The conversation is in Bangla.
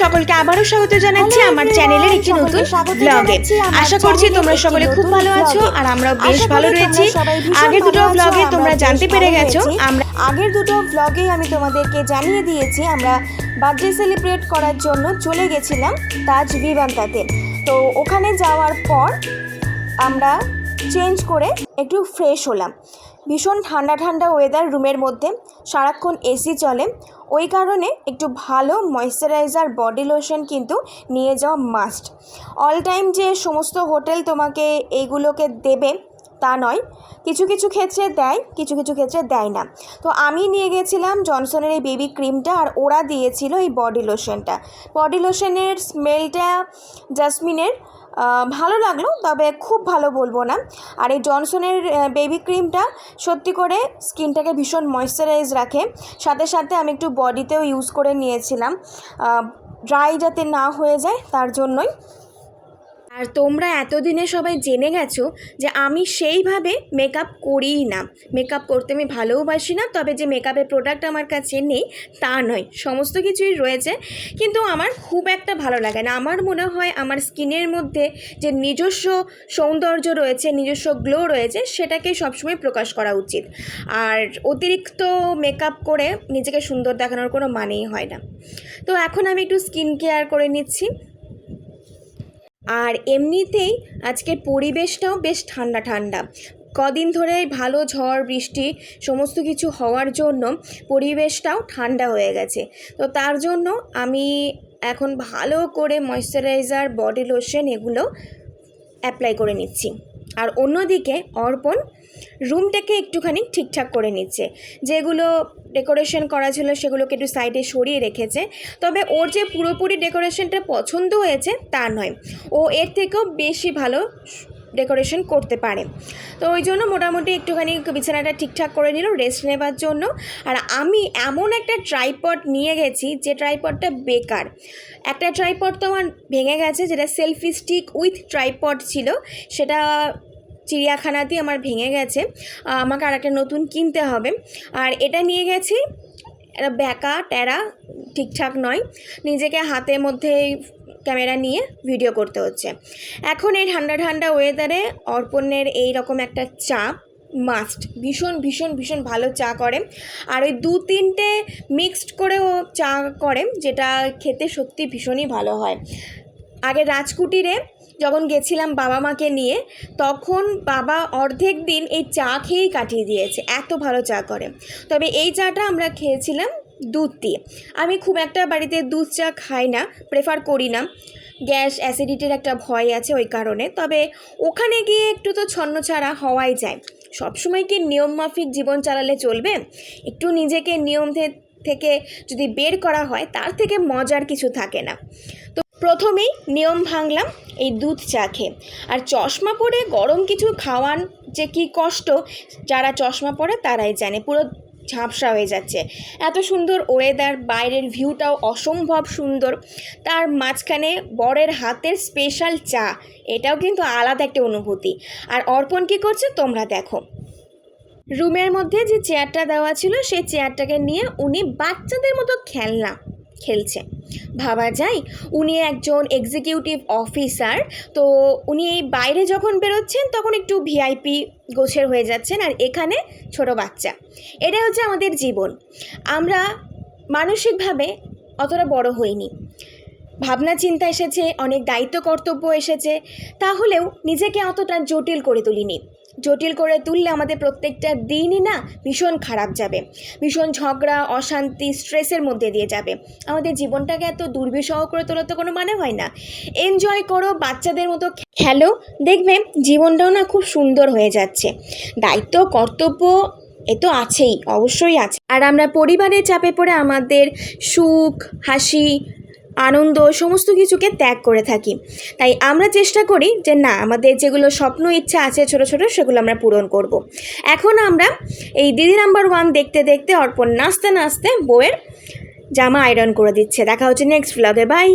সকলকে আবারও স্বাগত জানাচ্ছি আমার চ্যানেলের একটি নতুন ব্লগে। আশা করছি তোমরা সকলে খুব ভালো আছো আর আমরাও বেশ ভালো রয়েছি। আগের দুটো ব্লগে তোমরা জানতে পেরে গেছো, আমরা আগের দুটো ব্লগেই আমি তোমাদেরকে জানিয়ে দিয়েছি আমরা বার্থডে সেলিব্রেট করার জন্য চলে গেছিলাম তাজ ভিভান্তাতে। তো ওখানে যাওয়ার পর আমরা চেঞ্জ করে একটু ফ্রেশ হলাম। ভীষণ ঠান্ডা ঠান্ডা ওয়েদার, রুমের মধ্যে সারাক্ষণ এসি চলে, ওই কারণে একটু ভালো ময়েশ্চারাইজার বডি লোশন কিন্তু নিয়ে যাওয়া মাস্ট। অল টাইম যে সমস্ত হোটেল তোমাকে এইগুলোকে দেবে তা নয়, কিছু কিছু ক্ষেত্রে দেয়, কিছু কিছু ক্ষেত্রে দেয় না। তো আমি নিয়ে গেছিলাম জনসনের এই বেবি ক্রিমটা আর ওরা দিয়েছিল এই বডি লোশনটা। বডি লোশনের স্মেলটা জাসমিনের ভালো লাগলো, তবে খুব ভালো বলবো না। আর এই জনসনের বেবি ক্রিমটা সত্যি করে স্কিনটাকে ভীষণ ময়েশ্চারাইজ রাখে। সাথে সাথে আমি একটু বডিতেও ইউজ করে নিয়েছিলাম, ড্রাই যাতে না হয়ে যায় তার জন্যই। আর তোমরা এতদিনে সবাই জেনে গেছো যে আমি সেইভাবে মেকআপ করিই না, মেকআপ করতে আমি ভালোবাসি না। তবে যে মেকআপের প্রোডাক্ট আমার কাছে নেই তা নয়, সমস্ত কিছুই রয়েছে, কিন্তু আমার খুব একটা ভালো লাগে না। আমার মনে হয় আমার স্কিনের মধ্যে যে নিজস্ব সৌন্দর্য রয়েছে, নিজস্ব গ্লো রয়েছে, সেটাকে সবসময় প্রকাশ করা উচিত। আর অতিরিক্ত মেকআপ করে নিজেকে সুন্দর দেখানোর কোনো মানেই হয় না। তো এখন আমি একটু স্কিন কেয়ার করে নিচ্ছি। আর এমনিতেই আজকের পরিবেশটাও বেশ ঠান্ডা ঠান্ডা, কদিন ধরে ভালো ঝড় বৃষ্টি সমস্ত কিছু হওয়ার জন্য পরিবেশটাও ঠান্ডা হয়ে গেছে। তো তার জন্য আমি এখন ভালো করে ময়েশ্চারাইজার বডি লোশন এগুলো অ্যাপ্লাই করে নিচ্ছি। আর অন্যদিকে অর্পণ রুমটাকে একটুখানি ঠিকঠাক করে নিচ্ছে, যেগুলো ডেকোরেশন করা ছিল সেগুলোকে একটু সাইডে সরিয়ে রেখেছে। তবে ওর যে পুরোপুরি ডেকোরেশনটা পছন্দ হয়েছে তা নয়, ও এর থেকেও বেশি ভালো ডেকোরেশন করতে পারে। তো ওই জন্য মোটামুটি একটুখানি বিছানাটা ঠিকঠাক করে নিল রেস্ট নেবার জন্য। আর আমি এমন একটা ট্রাইপড নিয়ে গেছি যে ট্রাইপডটা বেকার। একটা ট্রাইপড তো আমার ভেঙে গেছে, যেটা সেলফি স্টিক উইথ ট্রাইপড ছিল, সেটা চিড়িয়াখানাতেই আমার ভেঙে গেছে, আমাকে আর একটা নতুন কিনতে হবে। আর এটা নিয়ে গেছি, এটা ব্যাকা ট্যারা ঠিকঠাক নয়, নিজেকে হাতের মধ্যে ক্যামেরা নিয়ে ভিডিও করতে হচ্ছে। এখন এই ঠান্ডা ঠান্ডা ওয়েদারে অর্পণের এই রকম একটা চা মাস্ট, ভীষণ ভীষণ ভীষণ ভালো চা করে। আর ওই 2-3টে মিক্সড করে ও চা করে, যেটা খেতে সত্যি ভীষণই ভালো হয়। আগে রাজকুটিরে যখন গেছিলাম বাবা মাকে নিয়ে, তখন বাবা অর্ধেক দিন এই চা খেয়েই কাটিয়ে দিয়েছে, এত ভালো চা করে। তবে এই চাটা আমরা খেয়েছিলাম দুধ দিয়ে। আমি খুব একটা বাড়িতে দুধ চা খাই না, প্রেফার করি না, গ্যাস অ্যাসিডিটির একটা ভয় আছে ওই কারণে। তবে ওখানে গিয়ে একটু তো ছন্ন ছাড়া হওয়াই যায়, সবসময় কি নিয়ম মাফিক জীবন চালালে চলবে? একটু নিজেকে নিয়ম থেকে যদি বের করা হয়, তার থেকে মজার কিছু থাকে না। তো প্রথমেই নিয়ম ভাঙলাম এই দুধ চা খেয়ে। আর চশমা পরে গরম কিছু খাওয়ান যে কী কষ্ট, যারা চশমা পরে তারাই জানে, পুরো ঝাপসা হয়ে যাচ্ছে। এত সুন্দর ওয়েদার, বাইরের ভিউটাও অসম্ভব সুন্দর, তার মাঝখানে বরের হাতের স্পেশাল চা, এটাও কিন্তু আলাদা একটা অনুভূতি। আর অর্পণ কী করছে তোমরা দেখো, রুমের মধ্যে যে চেয়ারটা দেওয়া ছিল সেই চেয়ারটাকে নিয়ে উনি বাচ্চাদের মতো খেলনা খেলছে। ভাবা যায় উনি একজন এক্সিকিউটিভ অফিসার, তো উনি এই বাইরে যখন বেরোচ্ছেন তখন একটু ভিআইপি গোছের হয়ে যাচ্ছেন, আর এখানে ছোট বাচ্চা। এটা হচ্ছে আমাদের জীবন। আমরা মানসিকভাবে অতটা বড় হইনি, ভাবনা চিন্তা এসেছে, অনেক দায়িত্ব কর্তব্য এসেছে, তাহলেও নিজেকে অতটা জটিল করে তুলিনি। জটিল করে তুললে আমাদের প্রত্যেকটা দিনই না ভীষণ খারাপ যাবে, ভীষণ ঝগড়া, অশান্তি, স্ট্রেসের মধ্যে দিয়ে যাবে। আমাদের জীবনটাকে এত দুর্বিষহ করে তোলা তো কোনো মানে হয় না। এনজয় করো, বাচ্চাদের মতো খেলো, দেখবে জীবনটাও না খুব সুন্দর হয়ে যাচ্ছে। দায়িত্ব কর্তব্য এ তো আছেই, অবশ্যই আছে। আর আমরা পরিবারের চাপে পড়ে আমাদের সুখ, হাসি, আনন্দ সমস্ত কিছুকে ত্যাগ করে থাকি। তাই আমরা চেষ্টা করি যে না, আমাদের যেগুলো স্বপ্ন ইচ্ছা আছে ছোট ছোট, সেগুলো আমরা পূরণ করব। এখন আমরা এই দিদি নাম্বার 1 দেখতে দেখতে অর্পণ নাচতে নাচতে বউয়ের জামা আয়রন করে দিচ্ছে। দেখা হচ্ছে নেক্সট ব্লগে, বাই।